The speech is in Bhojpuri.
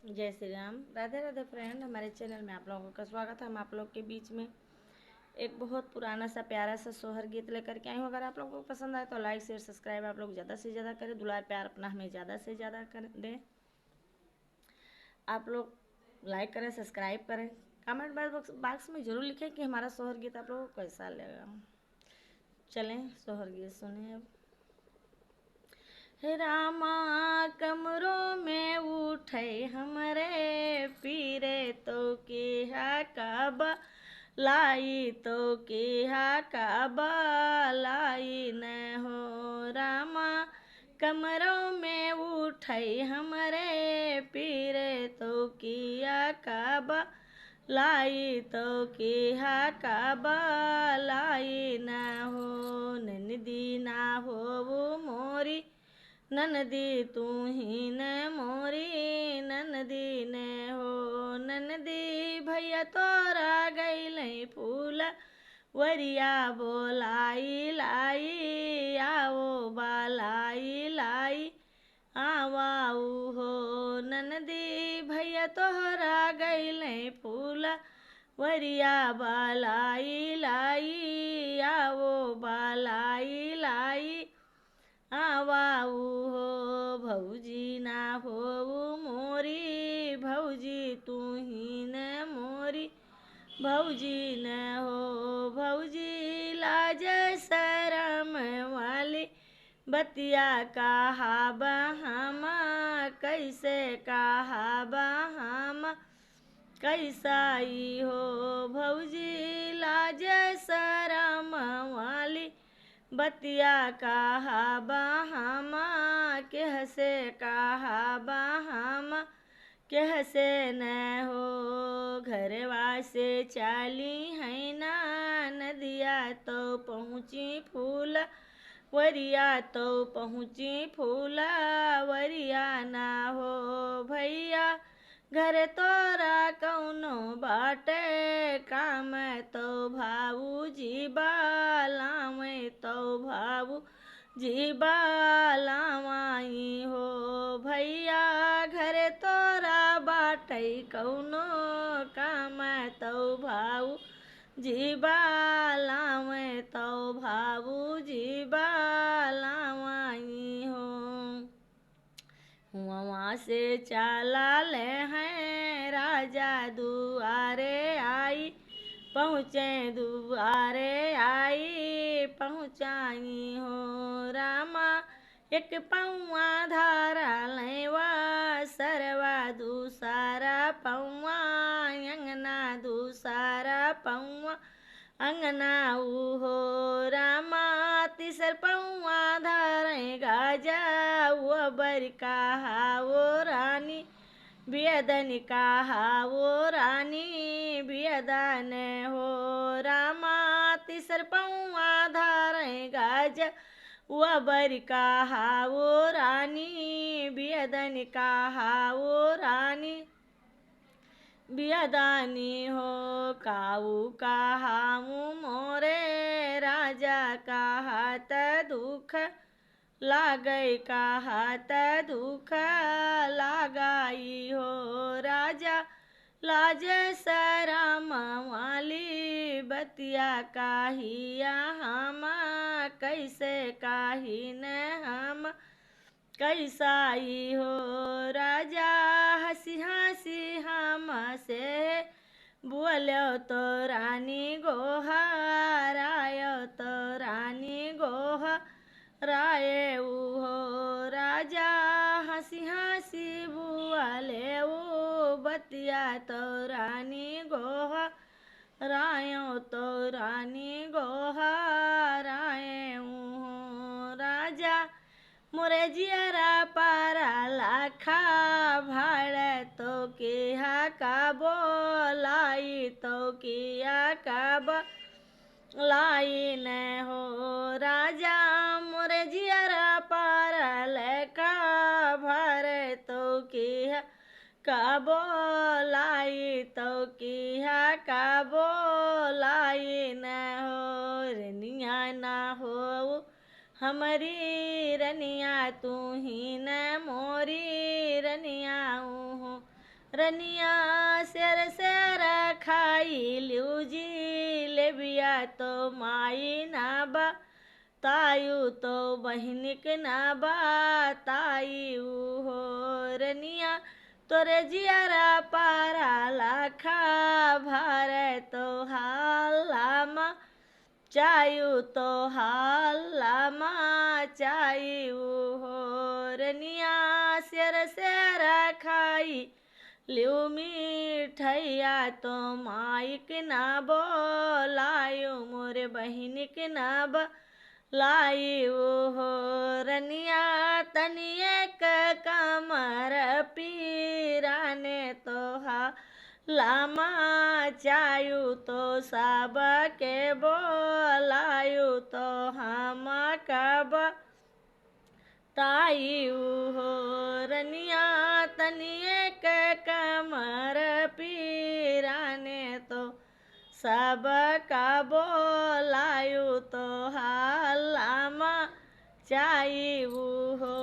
जय श्री राम। राधे राधे फ्रेंड, हमारे चैनल में आप लोगों का स्वागत है। हम आप लोग के बीच में एक बहुत पुराना सा प्यारा सा सोहर गीत लेकर के आई हूँ। अगर आप लोगों को पसंद आए तो लाइक शेयर सब्सक्राइब आप लोग ज़्यादा से ज़्यादा करें। दुलार प्यार अपना हमें ज़्यादा से ज़्यादा कर दें। आप लोग लाइक करें, सब्सक्राइब करें, कमेंट बॉक्स में ज़रूर लिखें कि हमारा सोहर गीत आप लोगों को कैसा लगा। चलें सोहर गीत सुने अब। रामा कमरों में उठे हमरे पीरे तो केहा काबा लाई तो केहा काबा लाई न हो। रामा कमरों में उठे हमरे पीरे तो किया काबा लाई तो केहा काबा लाई न हो। नंदी ना हो वो मोरी ननदी तू ही न मोरी ननदी ने हो। ननदी भैया तोरा गैले फूल वरिया बोलाई लाई आओ बालाई लाई आवाऊ हो। ननदी भैया तोहरा गैले फूल वरिया बालाई लाई आओ बालाई लाई आवाऊ हो। भौजी ना हो मोरी भौजी तू ही न मोरी भौजी न हो। भौजी लाज शरम वाली बतिया कहा हम कैसे कहा हम कैसाई हो। भौजी लाज शरम वाली बतिया कहा हम केह से कहा हम केह से न हो। घरवा से चाली है ना नदिया तो पहुँची फूल वरिया तो पहुँची फूल वरिया ना हो। भैया घर तोरा कौनो बाटे काम तो भाऊजी बालावे तो भाऊ जी बालावाई हो। भैया घर तोरा बाटे कौनो काम तो भाऊ जी बालावे तो भाऊ जी बालावाई हो। वहाँ से चाला ले हैं राजा दुआरे आई पहुँचे दुआरे आई पहुँचाई हो। रामा एक पौआ धारा लेवा सरवा दूसरा पौआ अंगना दूसरा पौआ अंगना हो। रामा तीसर पौआ धारे गाजा वो बर कहा वो रानी बियदन कहा वो रानी बियदन हो। रामा तीसर पौआ धारे गाजा वो बर कहा वो रानी बियदन कहा वो रानी बियदानी हो। काऊ कहा मोरे राजा कहा त दुख लागई कहा त दुख लगाई हो। राजा लाज शरम वाली बतिया काहिया हम कैसे काहि न हम कैसाई हो। राजा हंसी हंसी हम से बोलो तो रानी गोहरायो तो रानी गोहराए हो। राजा हंसी हंसी बोले वो बतिया तो रानी गोहरायो तो रानी गोहराए हो। राजा मोरे जियरा पारा लाखा भाड़ तो केहा का बोलाई तो किया का लाई न हो। राजा मोरे जियरा पारा लका भर तो केहा का बोलाई तो किया का बोलाई न हो। रनिया ना हो हमारी रनिया तू ही न मोरी रनिया हूँ रनिया शेर शेर खाई लिऊ जी लेबिया तो माई ना बा तायु तो बहनिक ना बा तायु हो रनिया तोरे जियारा पारा लाखा भारे तो हालामा चायु तो हालामा चायु हो रनिया शेर शेर खाई लिऊ मिठैया तो माइक ना बोलायु मोरे बहिनिक ना बोलायु हो रनिया तनिए कमर पीराने तो लामा चायु तो सब के बोलायु तो हम कब तायु हो रनिया तनिए के कमर पीराने तो सब का बोलायु तो हालामा चायु हो।